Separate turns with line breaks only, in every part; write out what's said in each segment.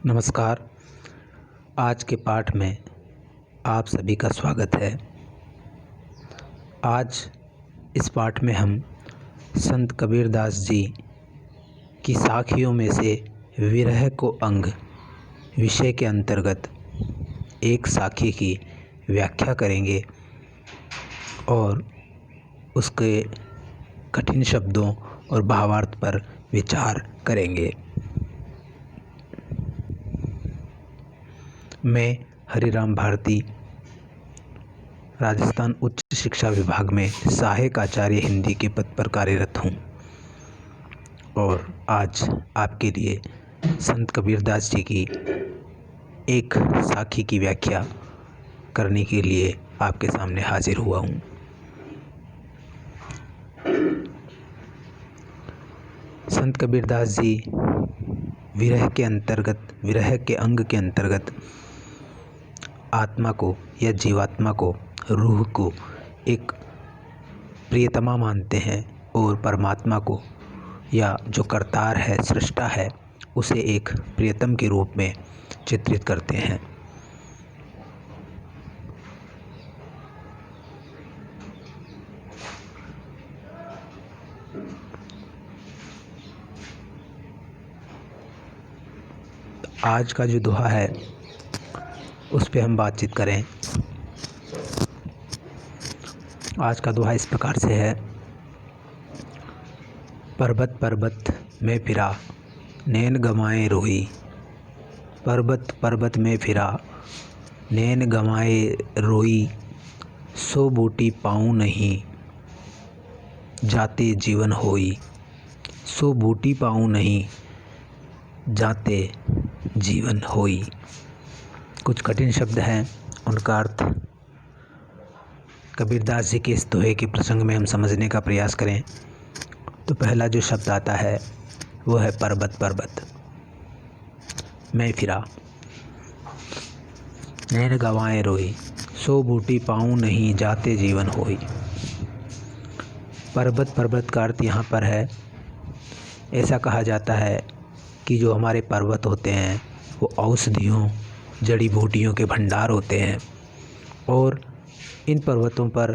नमस्कार। आज के पाठ में आप सभी का स्वागत है। आज इस पाठ में हम संत कबीरदास जी की साखियों में से विरह को अंग विषय के अंतर्गत एक साखी की व्याख्या करेंगे और उसके कठिन शब्दों और भावार्थ पर विचार करेंगे। मैं हरिराम भारती राजस्थान उच्च शिक्षा विभाग में सहायक आचार्य हिंदी के पद पर कार्यरत हूँ और आज आपके लिए संत कबीरदास जी की एक साखी की व्याख्या करने के लिए आपके सामने हाजिर हुआ हूँ। संत कबीरदास जी विरह के अंग के अंतर्गत आत्मा को या जीवात्मा को, रूह को एक प्रियतमा मानते हैं और परमात्मा को या जो करतार है, सृष्टा है, उसे एक प्रियतम के रूप में चित्रित करते हैं। आज का जो दोहा है उस पे हम बातचीत करें। आज का दोहा इस प्रकार से है। पर्वत पर्वत में फिरा नैन गमाए रोई, पर्वत पर्वत में फिरा नैन गमाए रोई, सो बूटी पाऊँ नहीं जाते जीवन होई, सो बूटी पाऊँ नहीं जाते जीवन होई। कुछ कठिन शब्द हैं, उनका अर्थ कबीरदास जी के इस दोहे के प्रसंग में हम समझने का प्रयास करें तो पहला जो शब्द आता है वो है पर्वत पर्वत मैं फिरा नैन गवाए रोई, सो बूटी पाऊँ नहीं जाते जीवन होई। पर्वत पर्वत का अर्थ यहाँ पर है, ऐसा कहा जाता है कि जो हमारे पर्वत होते हैं वो औषधियों, जड़ी बूटियों के भंडार होते हैं और इन पर्वतों पर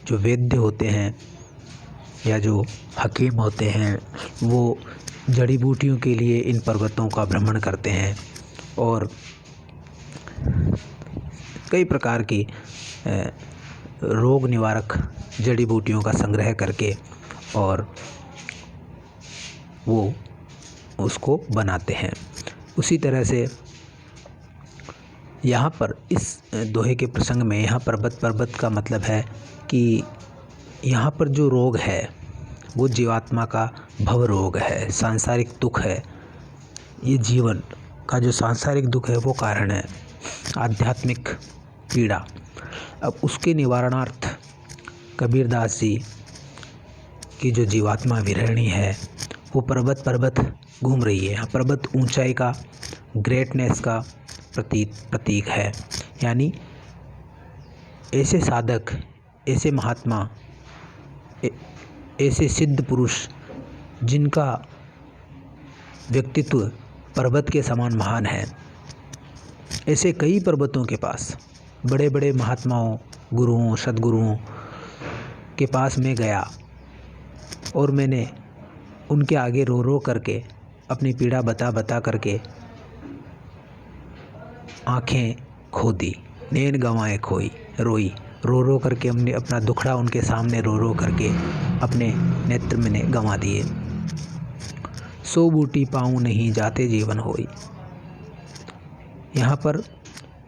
जो वैद्य होते हैं या जो हकीम होते हैं वो जड़ी बूटियों के लिए इन पर्वतों का भ्रमण करते हैं और कई प्रकार की रोग निवारक जड़ी बूटियों का संग्रह करके और वो उसको बनाते हैं। उसी तरह से यहाँ पर इस दोहे के प्रसंग में यहाँ पर्वत पर्वत का मतलब है कि यहाँ पर जो रोग है वो जीवात्मा का भव रोग है, सांसारिक दुख है। ये जीवन का जो सांसारिक दुख है वो कारण है, आध्यात्मिक पीड़ा। अब उसके निवारणार्थ कबीरदास जी की जो जीवात्मा विरहिणी है वो पर्वत पर्वत घूम रही है। यहाँ पर्वत ऊंचाई का, ग्रेटनेस का प्रतीक है, यानी ऐसे साधक, ऐसे महात्मा, ऐसे सिद्ध पुरुष जिनका व्यक्तित्व पर्वत के समान महान है। ऐसे कई पर्वतों के पास, बड़े बड़े महात्माओं, गुरुओं, सद्गुरुओं के पास मैं गया और मैंने उनके आगे रो रो करके, अपनी पीड़ा बता बता करके आँखें खो दी, नैन गंवाए खोई रोई, रो रो करके हमने अपना दुखड़ा उनके सामने रो रो करके अपने नेत्र मैंने गंवा दिए। सो बूटी पाऊँ नहीं जाते जीवन होई। यहाँ पर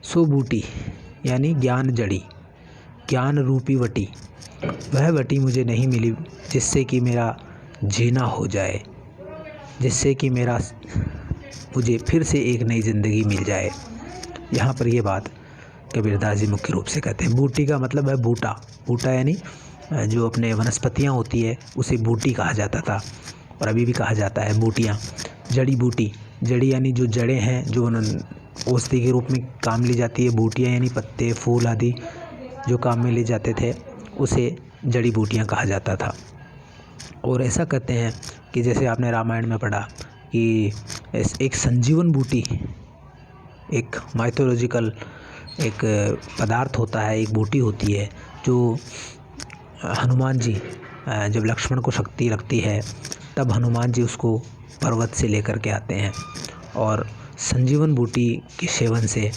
सो बूटी यानी ज्ञान जड़ी, ज्ञान रूपी वटी, वह वटी मुझे नहीं मिली जिससे कि मेरा जीना हो जाए, जिससे कि मुझे फिर से एक नई ज़िंदगी मिल जाए। यहाँ पर ये बात कबीरदास जी मुख्य रूप से कहते हैं। बूटी का मतलब है बूटा, बूटा यानी जो अपने वनस्पतियाँ होती है उसे बूटी कहा जाता था और अभी भी कहा जाता है बूटियाँ। जड़ी बूटी, जड़ी यानी जो जड़ें हैं जो औषधि के रूप में काम ली जाती है। बूटियाँ यानी पत्ते, फूल आदि जो काम में ले जाते थे उसे जड़ी बूटियाँ कहा जाता था। और ऐसा कहते हैं कि जैसे आपने रामायण में पढ़ा कि एक संजीवन बूटी एक माइथोलॉजिकल एक पदार्थ होता है, एक बूटी होती है जो हनुमान जी जब लक्ष्मण को शक्ति लगती है तब हनुमान जी उसको पर्वत से लेकर के आते हैं और संजीवन बूटी के सेवन से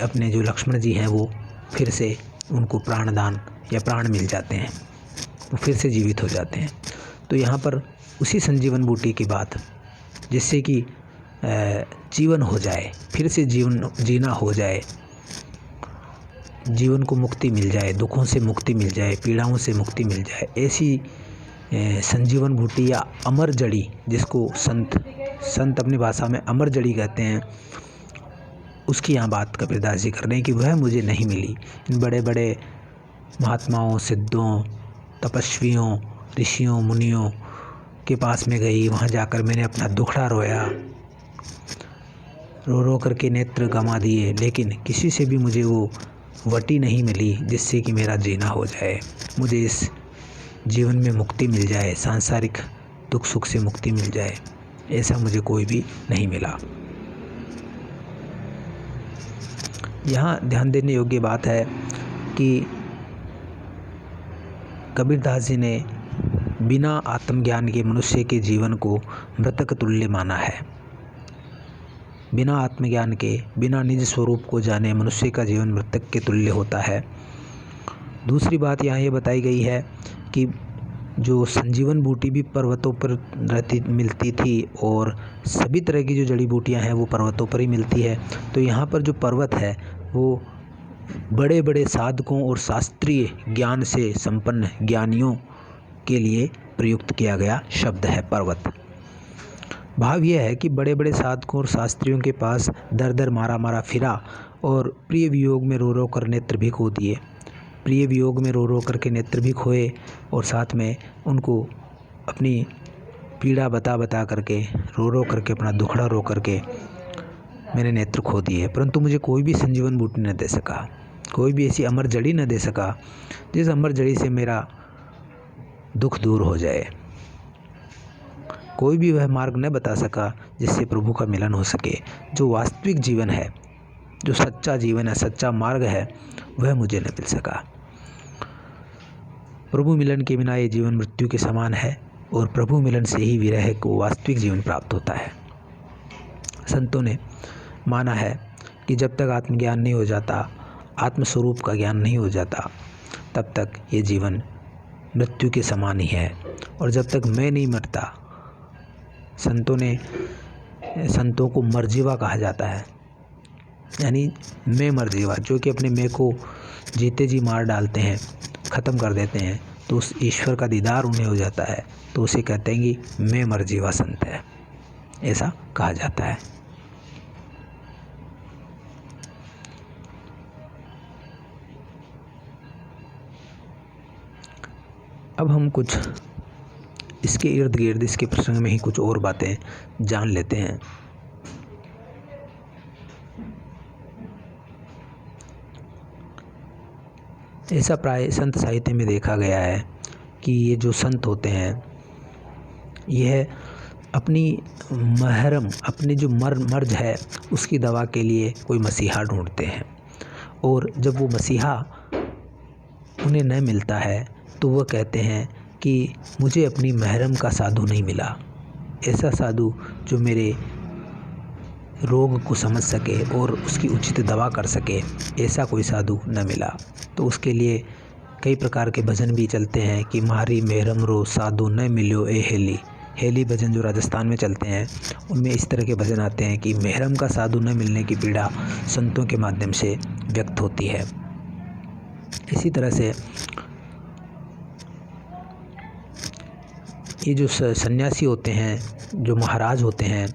अपने जो लक्ष्मण जी हैं वो फिर से उनको प्राणदान या प्राण मिल जाते हैं, वो फिर से जीवित हो जाते हैं। तो यहाँ पर उसी संजीवन बूटी की बात, जिससे कि जीवन हो जाए, फिर से जीवन जीना हो जाए, जीवन को मुक्ति मिल जाए, दुखों से मुक्ति मिल जाए, पीड़ाओं से मुक्ति मिल जाए, ऐसी संजीवन बूटी या अमर जड़ी, जिसको संत अपनी भाषा में अमर जड़ी कहते हैं, उसकी यहाँ बात कबीरदास जी कर रहे हैं कि वह मुझे नहीं मिली। इन बड़े बड़े महात्माओं, सिद्धों, तपस्वियों, ऋषियों, मुनियों के पास में गई, वहाँ जाकर मैंने अपना दुखड़ा रोया, रो रो करके नेत्र गंवा दिए, लेकिन किसी से भी मुझे वो वटी नहीं मिली जिससे कि मेरा जीना हो जाए, मुझे इस जीवन में मुक्ति मिल जाए, सांसारिक दुख सुख से मुक्ति मिल जाए, ऐसा मुझे कोई भी नहीं मिला। यहाँ ध्यान देने योग्य बात है कि कबीरदास जी ने बिना आत्मज्ञान के मनुष्य के जीवन को मृतक तुल्य माना है। बिना आत्मज्ञान के, बिना निज स्वरूप को जाने मनुष्य का जीवन मृतक के तुल्य होता है। दूसरी बात यहाँ ये बताई गई है कि जो संजीवन बूटी भी पर्वतों पर मिलती थी और सभी तरह की जो जड़ी बूटियाँ हैं वो पर्वतों पर ही मिलती है। तो यहाँ पर जो पर्वत है वो बड़े बड़े साधकों और शास्त्रीय ज्ञान से संपन्न ज्ञानियों के लिए प्रयुक्त किया गया शब्द है पर्वत। भाव यह है कि बड़े बड़े साधकों और शास्त्रियों के पास दर दर मारा मारा फिरा और प्रिय वियोग में रो रो कर नेत्र भी खो दिए, प्रिय वियोग में रो रो करके नेत्र भी खोए और साथ में उनको अपनी पीड़ा बता बता करके, रो रो करके, अपना दुखड़ा रो करके मैंने नेत्र खो दिए, परंतु मुझे कोई भी संजीवन बूटी न दे सका, कोई भी ऐसी अमर जड़ी न दे सका जिस अमर जड़ी से मेरा दुख दूर हो जाए। कोई भी वह मार्ग न बता सका जिससे प्रभु का मिलन हो सके। जो वास्तविक जीवन है, जो सच्चा जीवन है, सच्चा मार्ग है, वह मुझे न मिल सका। प्रभु मिलन के बिना ये जीवन मृत्यु के समान है और प्रभु मिलन से ही विरह को वास्तविक जीवन प्राप्त होता है। संतों ने माना है कि जब तक आत्मज्ञान नहीं हो जाता, आत्मस्वरूप का ज्ञान नहीं हो जाता, तब तक ये जीवन मृत्यु के समान ही है। और जब तक मैं नहीं मरता, संतों को मरजीवा कहा जाता है, यानी मैं मरजीवा, जो कि अपने मैं को जीते जी मार डालते हैं, ख़त्म कर देते हैं, तो उस ईश्वर का दीदार उन्हें हो जाता है, तो उसे कहते हैं कि मैं मरजीवा संत है, ऐसा कहा जाता है। अब हम कुछ इसके इर्द गिर्द, इसके प्रसंग में ही कुछ और बातें जान लेते हैं। ऐसा प्राय संत साहित्य में देखा गया है कि ये जो संत होते हैं, यह अपनी महरम, अपनी जो मर्ज है उसकी दवा के लिए कोई मसीहा ढूंढते हैं, और जब वो मसीहा उन्हें न मिलता है तो वह कहते हैं कि मुझे अपनी महरम का साधु नहीं मिला, ऐसा साधु जो मेरे रोग को समझ सके और उसकी उचित दवा कर सके, ऐसा कोई साधु न मिला। तो उसके लिए कई प्रकार के भजन भी चलते हैं कि मारी महरम रो साधु न मिलो ए हेली। हेली भजन जो राजस्थान में चलते हैं, उनमें इस तरह के भजन आते हैं कि महरम का साधु न मिलने की पीड़ा संतों के माध्यम से व्यक्त होती है। इसी तरह से ये जो सन्यासी होते हैं, जो महाराज होते हैं,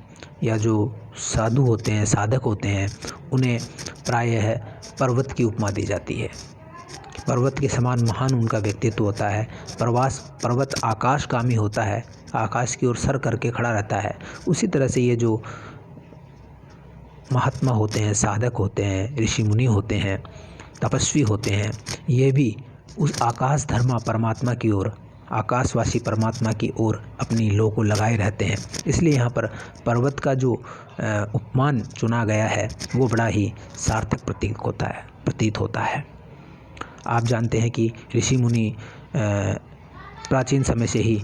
या जो साधु होते हैं, साधक होते हैं, उन्हें प्रायः पर्वत की उपमा दी जाती है। पर्वत के समान महान उनका व्यक्तित्व होता है। पर्वत आकाशगामी होता है, आकाश की ओर सर करके खड़ा रहता है। उसी तरह से ये जो महात्मा होते हैं, साधक होते हैं, ऋषि मुनि होते हैं, तपस्वी होते हैं, ये भी उस आकाश धर्मा परमात्मा की ओर, आकाशवासी परमात्मा की ओर अपनी लौ को लगाए रहते हैं। इसलिए यहाँ पर पर्वत का जो उपमान चुना गया है वो बड़ा ही सार्थक प्रतीत होता है। आप जानते हैं कि ऋषि मुनि प्राचीन समय से ही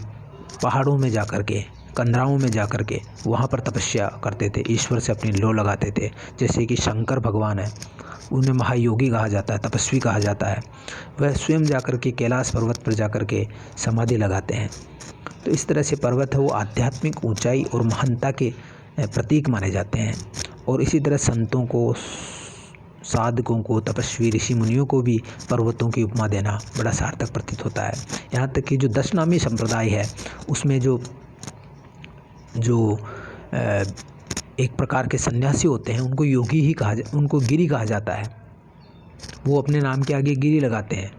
पहाड़ों में जाकर के, कंदराओं में जाकर के वहाँ पर तपस्या करते थे, ईश्वर से अपनी लौ लगाते थे। जैसे कि शंकर भगवान है, उन्हें महायोगी कहा जाता है, तपस्वी कहा जाता है। वह स्वयं जाकर के कैलाश पर्वत पर जाकर के समाधि लगाते हैं। तो इस तरह से पर्वत है वो आध्यात्मिक ऊंचाई और महानता के प्रतीक माने जाते हैं। और इसी तरह संतों को, साधकों को, तपस्वी ऋषि मुनियों को भी पर्वतों की उपमा देना बड़ा सार्थक प्रतीत होता है। यहाँ तक कि जो दशनामी संप्रदाय है उसमें जो एक प्रकार के सन्यासी होते हैं उनको योगी ही उनको गिरी कहा जाता है। वो अपने नाम के आगे गिरी लगाते हैं,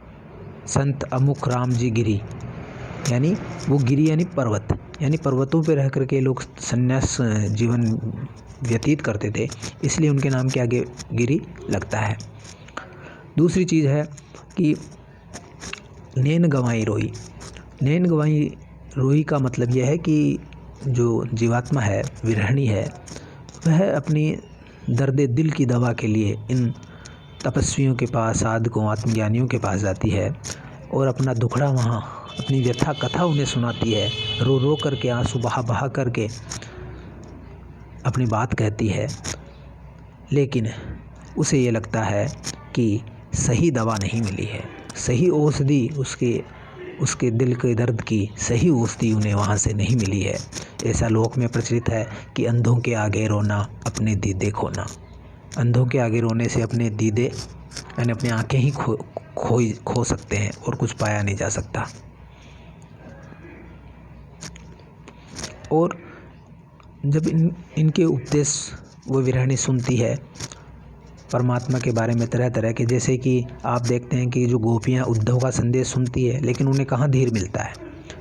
संत अमुक राम जी गिरी, यानी वो गिरी यानी पर्वत, यानी पर्वतों पर रह करके लोग संन्यास जीवन व्यतीत करते थे, इसलिए उनके नाम के आगे गिरी लगता है। दूसरी चीज़ है कि नैन गंवाई रोई। नैन गंवाई रोई का मतलब यह है कि जो जीवात्मा है, विरहिणी है, वह अपनी दर्द दिल की दवा के लिए इन तपस्वियों के पास, साधकों, आत्मज्ञानियों के पास जाती है और अपना दुखड़ा वहाँ अपनी व्यथा कथा उन्हें सुनाती है, रो रो करके, आंसू बहा बहा करके अपनी बात कहती है। लेकिन उसे ये लगता है कि सही दवा नहीं मिली है, सही औषधि उसके दिल के दर्द की सही औषधि उन्हें वहाँ से नहीं मिली है। ऐसा लोक में प्रचलित है कि अंधों के आगे रोना, अपने दीदे खोना। अंधों के आगे रोने से अपने दीदे यानी अपनी आंखें ही खो सकते हैं और कुछ पाया नहीं जा सकता। और जब इनके उपदेश वो विरहिणी सुनती है परमात्मा के बारे में तरह तरह के, जैसे कि आप देखते हैं कि जो गोपियाँ उद्धव का संदेश सुनती है, लेकिन उन्हें कहाँ धीर मिलता है।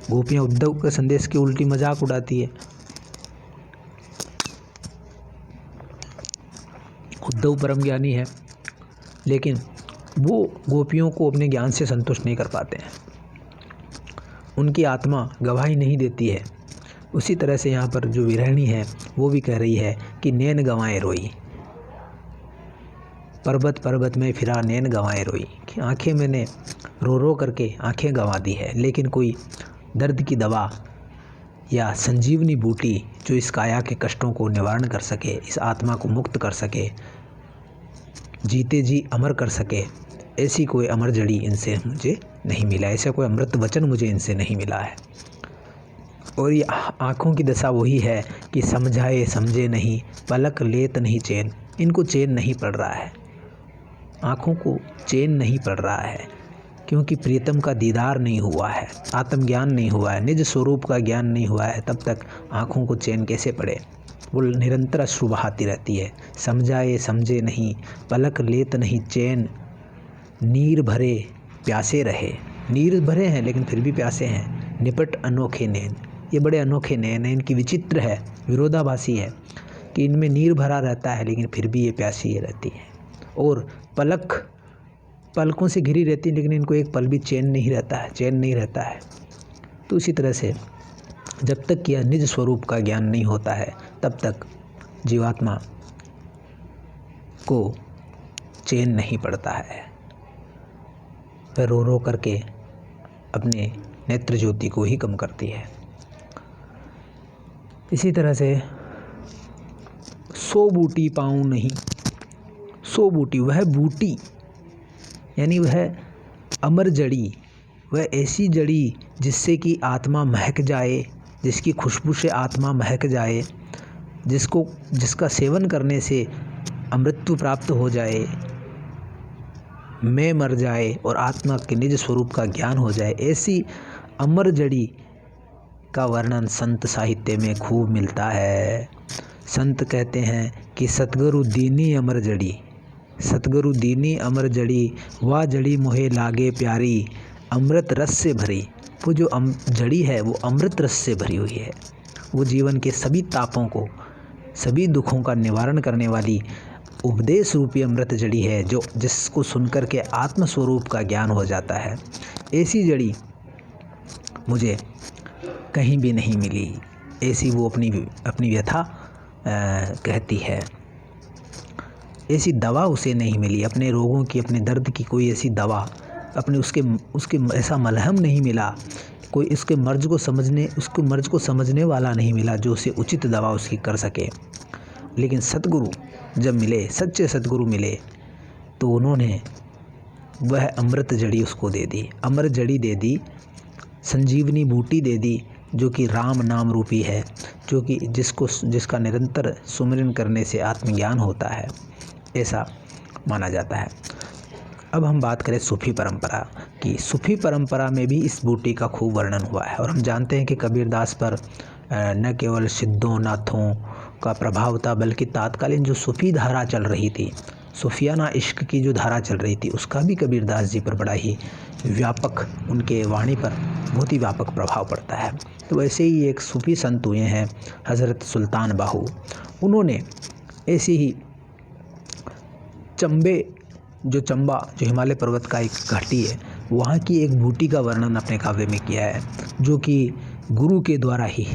गोपियाँ उद्धव के संदेश की उल्टी मजाक उड़ाती है। उद्धव परम ज्ञानी है, लेकिन वो गोपियों को अपने ज्ञान से संतुष्ट नहीं कर पाते हैं, उनकी आत्मा गवाही नहीं देती है। उसी तरह से यहाँ पर जो विरहिणी है वो भी कह रही है कि नैन गंवाए रोई, पर्वत पर्वत में फिरा नैन गंवाए रोई, कि आंखें मैंने रो रो करके आंखें गंवा दी है, लेकिन कोई दर्द की दवा या संजीवनी बूटी जो इस काया के कष्टों को निवारण कर सके, इस आत्मा को मुक्त कर सके, जीते जी अमर कर सके, ऐसी कोई अमर जड़ी इनसे मुझे नहीं मिला, ऐसा कोई अमृत वचन मुझे इनसे नहीं मिला है। और ये आँखों की दशा वही है कि समझाए समझे नहीं, पलक लेत नहीं चैन। इनको चैन नहीं पड़ रहा है, आँखों को चैन नहीं पड़ रहा है, क्योंकि प्रीतम का दीदार नहीं हुआ है, आत्मज्ञान नहीं हुआ है, निज स्वरूप का ज्ञान नहीं हुआ है। तब तक आँखों को चैन कैसे पड़े। वो निरंतर अश्रु बहाती रहती है। समझाए समझे नहीं, पलक लेत नहीं चैन, नीर भरे प्यासे रहे। नीर भरे हैं लेकिन फिर भी प्यासे हैं। निपट अनोखे नैन, ये बड़े अनोखे नैन हैं, इनकी विचित्र है, विरोधाभासी है कि इनमें नीर भरा रहता है लेकिन फिर भी ये प्यासी रहती है। और पलकों से घिरी रहती है, लेकिन इनको एक पल भी चैन नहीं रहता है। तो इसी तरह से जब तक यह निज स्वरूप का ज्ञान नहीं होता है, तब तक जीवात्मा को चैन नहीं पड़ता है। वह रो रो करके अपने नेत्र ज्योति को ही कम करती है। इसी तरह से सो बूटी पाऊँ नहीं, सो बूटी, वह बूटी यानी वह अमर जड़ी, वह ऐसी जड़ी जिससे कि आत्मा महक जाए, जिसकी खुशबू से आत्मा महक जाए, जिसका सेवन करने से अमृत्यु प्राप्त हो जाए, मैं मर जाए और आत्मा के निज स्वरूप का ज्ञान हो जाए, ऐसी अमर जड़ी का वर्णन संत साहित्य में खूब मिलता है। संत कहते हैं कि सतगुरु दीनी अमर जड़ी, सतगुरु दीनी अमर जड़ी, वह जड़ी मोहे लागे प्यारी, अमृत रस से भरी। वो जो जड़ी है वो अमृत रस से भरी हुई है। वो जीवन के सभी तापों को, सभी दुखों का निवारण करने वाली उपदेश रूपी अमृत जड़ी है, जो जिसको सुनकर के आत्मस्वरूप का ज्ञान हो जाता है। ऐसी जड़ी मुझे कहीं भी नहीं मिली। ऐसी वो अपनी व्यथा कहती है। ऐसी दवा उसे नहीं मिली, अपने रोगों की, अपने दर्द की कोई ऐसी दवा, अपने उसके ऐसा मलहम नहीं मिला, कोई उसके मर्ज को समझने वाला नहीं मिला जो उसे उचित दवा उसकी कर सके। लेकिन सतगुरु जब मिले, सच्चे सतगुरु मिले, तो उन्होंने वह अमृत जड़ी उसको दे दी, अमृत जड़ी दे दी, संजीवनी बूटी दे दी, जो कि राम नाम रूपी है, जो कि जिसका निरंतर सुमिरन करने से आत्मज्ञान होता है, ऐसा माना जाता है। अब हम बात करें सूफी परंपरा की। सूफी परंपरा में भी इस बूटी का खूब वर्णन हुआ है, और हम जानते हैं कि कबीरदास पर न केवल सिद्धों नाथों का प्रभाव था, बल्कि तात्कालीन जो सूफी धारा चल रही थी, सूफियाना इश्क की जो धारा चल रही थी, उसका भी कबीरदास जी पर बड़ा ही व्यापक, उनके वाणी पर बहुत ही व्यापक प्रभाव पड़ता है। तो वैसे ही एक सूफी संत हुए हैं हज़रत सुल्तान बाहू। उन्होंने ऐसी ही चंबा जो हिमालय पर्वत का एक घाटी है, वहाँ की एक बूटी का वर्णन अपने काव्य में किया है, जो कि गुरु के द्वारा ही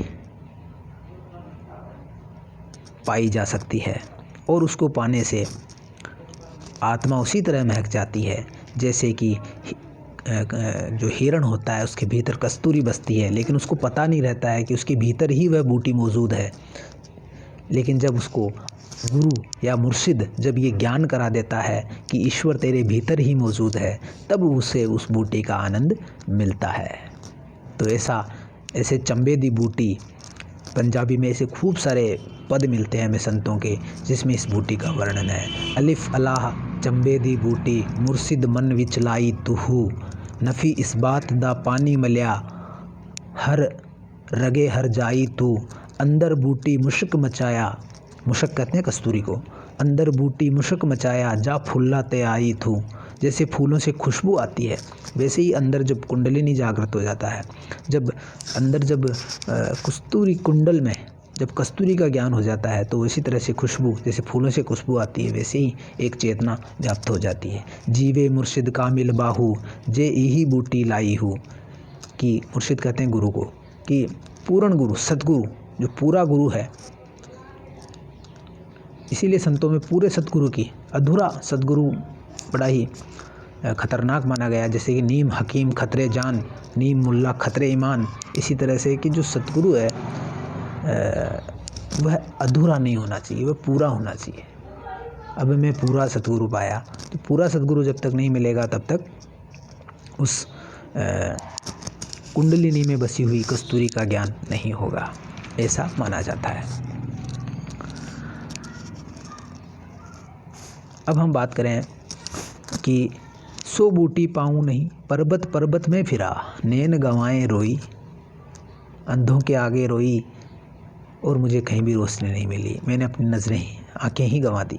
पाई जा सकती है, और उसको पाने से आत्मा उसी तरह महक जाती है जैसे कि जो हिरण होता है उसके भीतर कस्तूरी बसती है, लेकिन उसको पता नहीं रहता है कि उसके भीतर ही वह बूटी मौजूद है। लेकिन जब उसको गुरु या मुर्शिद जब ये ज्ञान करा देता है कि ईश्वर तेरे भीतर ही मौजूद है, तब उसे उस बूटी का आनंद मिलता है। तो ऐसे चंबे दी बूटी, पंजाबी में ऐसे खूब सारे पद मिलते हैं हमें संतों के, जिसमें इस बूटी का वर्णन है। अलिफ अलाह चंबे दी बूटी, मुर्शिद मन विच लाई तुहू, नफ़ी इस बात दा पानी मलिया, हर रगे हर जाई तू, अंदर बूटी मुश्क मचाया, मुश्क कहते हैं कस्तूरी को, अंदर बूटी मुश्क मचाया, जा फुल्ला ते आई थू। जैसे फूलों से खुशबू आती है, वैसे ही अंदर जब कुंडलिनी जागृत हो जाता है, जब कस्तूरी कुंडल में जब कस्तूरी का ज्ञान हो जाता है, तो इसी तरह से खुशबू, जैसे फूलों से खुशबू आती है, वैसे ही एक चेतना व्याप्त हो जाती है। जीवे मुर्शिद कामिल बाहू, जे यही बूटी लाई हूँ। कि मुर्शिद कहते हैं गुरु को, कि पूर्ण गुरु, सतगुरु, जो पूरा गुरु है। इसीलिए संतों में पूरे सतगुरु की, अधूरा सतगुरु बड़ा ही खतरनाक माना गया। जैसे कि नीम हकीम खतरे जान, नीम मुल्ला खतरे ईमान। इसी तरह से कि जो सतगुरु है वह अधूरा नहीं होना चाहिए, वह पूरा होना चाहिए। अब मैं पूरा सतगुरु पाया, तो पूरा सतगुरु जब तक नहीं मिलेगा तब तक उस कुंडलिनी में बसी हुई कस्तूरी का ज्ञान नहीं होगा, ऐसा माना जाता है। अब हम बात करें कि सो बूटी पाऊँ नहीं, पर्वत पर्वत में फिरा, नैन गंवाएं रोई, अंधों के आगे रोई, और मुझे कहीं भी रोशनी नहीं मिली। मैंने अपनी आंखें ही गंवा दी,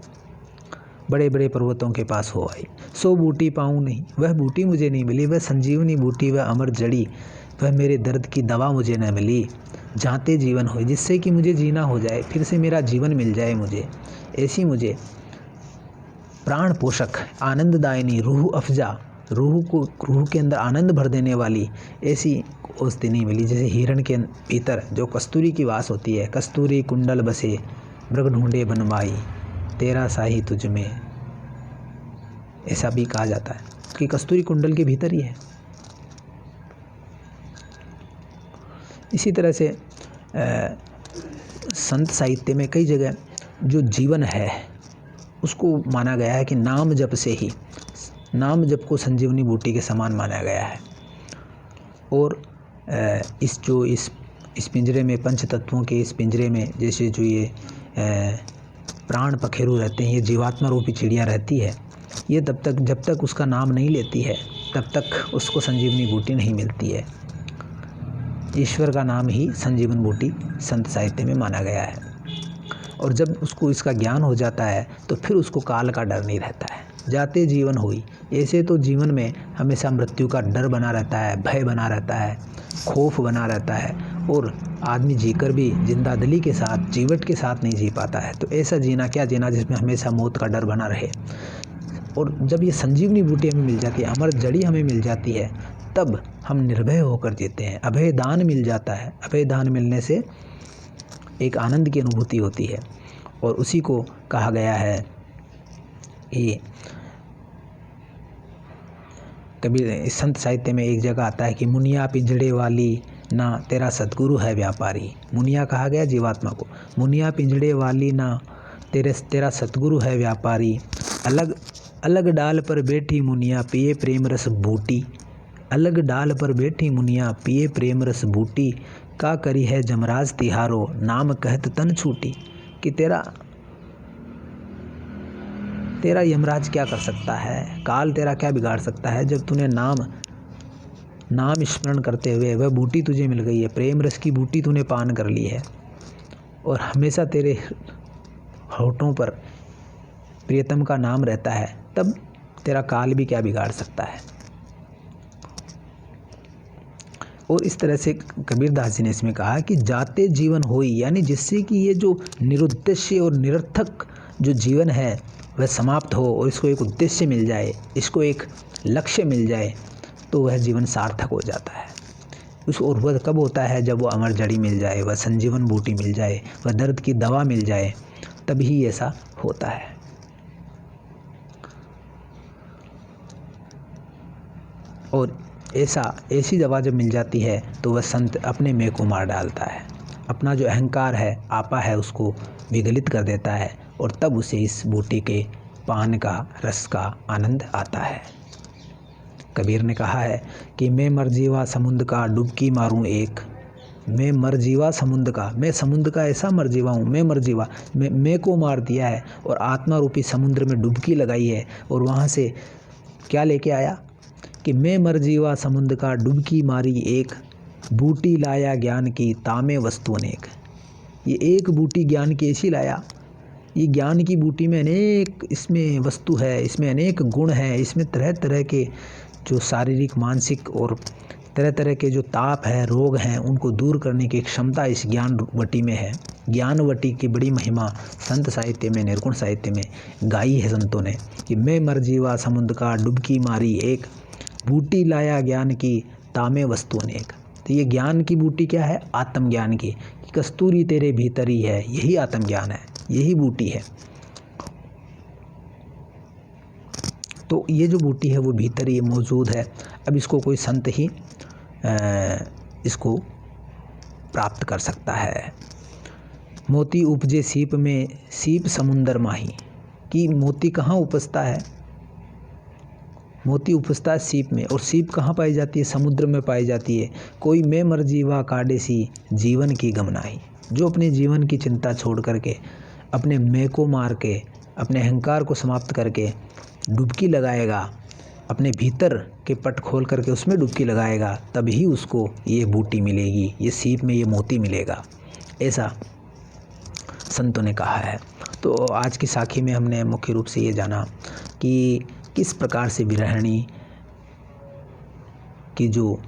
बड़े बड़े पर्वतों के पास हो आई। सो बूटी पाऊँ नहीं, वह बूटी मुझे नहीं मिली, वह संजीवनी बूटी, वह अमर जड़ी, वह मेरे दर्द की दवा मुझे न मिली। जाते जीवन हो, जिससे कि मुझे जीना हो जाए, फिर से मेरा जीवन मिल जाए मुझे, ऐसी मुझे प्राण पोषक, आनंददायिनी, रूह अफजा, रूह के अंदर आनंद भर देने वाली ऐसी औषधि नहीं मिली। जैसे हिरण के भीतर जो कस्तूरी की वास होती है, कस्तूरी कुंडल बसे, मृग ढूंढे बनवाई, तेरा साही तुझ में, ऐसा भी कहा जाता है कि कस्तूरी कुंडल के भीतर ही है। इसी तरह से संत साहित्य में कई जगह जो जीवन है उसको माना गया है कि नाम जप से ही, नाम जप को संजीवनी बूटी के समान माना गया है। और इस पिंजरे में, पंच तत्वों के इस पिंजरे में, जैसे जो ये प्राण पखेरु रहते हैं, ये जीवात्मा रूपी चिड़िया रहती है, ये जब तक उसका नाम नहीं लेती है तब तक उसको संजीवनी बूटी नहीं मिलती है। ईश्वर का नाम ही संजीवन बूटी संत साहित्य में माना गया है। और जब उसको इसका ज्ञान हो जाता है तो फिर उसको काल का डर नहीं रहता है। जाते जीवन हुई, ऐसे तो जीवन में हमेशा मृत्यु का डर बना रहता है, भय बना रहता है, खौफ बना रहता है, और आदमी जीकर भी जिंदादिली के साथ, जीवट के साथ नहीं जी पाता है। तो ऐसा जीना क्या जीना जिसमें हमेशा मौत का डर बना रहे। और जब ये संजीवनी बूटी हमें मिल जाती है, अमर जड़ी हमें मिल जाती है, तब हम निर्भय होकर जीते हैं। अभय दान मिल जाता है। अभय दान मिलने से एक आनंद की अनुभूति होती है और उसी को कहा गया है कि कबीर संत साहित्य में एक जगह आता है कि मुनिया पिंजड़े वाली ना तेरा सतगुरु है व्यापारी। मुनिया कहा गया जीवात्मा को। मुनिया पिंजड़े वाली ना तेरा सतगुरु है व्यापारी। अलग अलग डाल पर बैठी मुनिया पिए प्रेम रस बूटी। अलग डाल पर बैठी मुनिया पिए प्रेम रस बूटी। का करी है जमराज तिहारो नाम कहत तन छूटी। कि तेरा यमराज क्या कर सकता है, काल तेरा क्या बिगाड़ सकता है जब तूने नाम स्मरण करते हुए वह बूटी तुझे मिल गई है, प्रेम रस की बूटी तूने पान कर ली है और हमेशा तेरे होठों पर प्रियतम का नाम रहता है, तब तेरा काल भी क्या बिगाड़ सकता है। और इस तरह से कबीरदास जी ने इसमें कहा कि जाते जीवन होई, यानी जिससे कि ये जो निरुद्देश्य और निरर्थक जो जीवन है वह समाप्त हो और इसको एक उद्देश्य मिल जाए, इसको एक लक्ष्य मिल जाए, तो वह जीवन सार्थक हो जाता है। और वह कब होता है जब वो अमर जड़ी मिल जाए, वह संजीवन बूटी मिल जाए, वह दर्द की दवा मिल जाए, तभी ऐसा होता है। और ऐसी दवा जब मिल जाती है तो वह संत अपने में को मार डालता है, अपना जो अहंकार है, आपा है, उसको विगलित कर देता है और तब उसे इस बूटी के पान का रस का आनंद आता है। कबीर ने कहा है कि मैं मर जीवा समुद्र का डुबकी मारूं एक। मैं मर जीवा समुद्र का, मैं समुद्र का ऐसा मर जीवा हूँ, मैं मर जीवा, मैं को मार दिया है और आत्मा रूपी समुद्र में डुबकी लगाई है और वहाँ से क्या लेके आया कि मैं मर जीवा समुद्र का डुबकी मारी एक, बूटी लाया ज्ञान की तामे वस्तु अनेक। ये एक बूटी ज्ञान की ऐसी लाया, ये ज्ञान की बूटी में अनेक इसमें वस्तु है, इसमें अनेक गुण है, इसमें तरह तरह के जो शारीरिक मानसिक और तरह तरह के जो ताप है, रोग हैं, उनको दूर करने की क्षमता इस ज्ञानवटी में है। ज्ञानवटी की बड़ी महिमा संत साहित्य में, निर्गुण साहित्य में गाई है संतों ने कि मैं मर जीवा समुद्र का डुबकी मारी एक, बूटी लाया ज्ञान की तामे वस्तु अनेक। तो ये ज्ञान की बूटी क्या है? आत्मज्ञान की। कस्तूरी तेरे भीतर ही है, यही आत्मज्ञान है, यही बूटी है। तो ये जो बूटी है वो भीतर ही मौजूद है। अब इसको कोई संत ही इसको प्राप्त कर सकता है। मोती उपजे सीप में, सीप समुंदर माही। कि मोती कहाँ उपजता है? मोती उपजता है सीप में, और सीप कहाँ पाई जाती है? समुद्र में पाई जाती है। कोई मैं मर जीवा काडे सी जीवन की गमनाही। जो अपने जीवन की चिंता छोड़ करके, अपने मैं को मार के, अपने अहंकार को समाप्त करके डुबकी लगाएगा, अपने भीतर के पट खोल करके उसमें डुबकी लगाएगा, तभी उसको ये बूटी मिलेगी, ये सीप में ये मोती मिलेगा, ऐसा संतों ने कहा है। तो आज की साखी में हमने मुख्य रूप से ये जाना कि किस प्रकार से विरहिणी की जो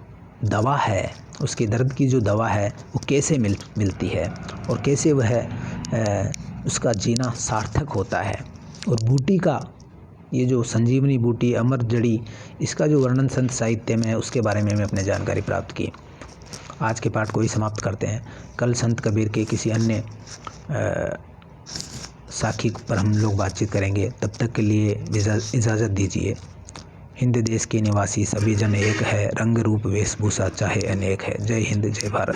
दवा है, उसके दर्द की जो दवा है वो कैसे मिलती है और कैसे वह उसका जीना सार्थक होता है। और बूटी का ये जो संजीवनी बूटी, अमर जड़ी, इसका जो वर्णन संत साहित्य में है उसके बारे में अपने जानकारी प्राप्त की। आज के पाठ को ही समाप्त करते हैं। कल संत कबीर के किसी अन्य साखी पर हम लोग बातचीत करेंगे। तब तक के लिए इजाज़त दीजिए। हिंद देश के निवासी सभी जन एक है, रंग रूप वेशभूषा चाहे अनेक है। जय हिंद, जय भारत।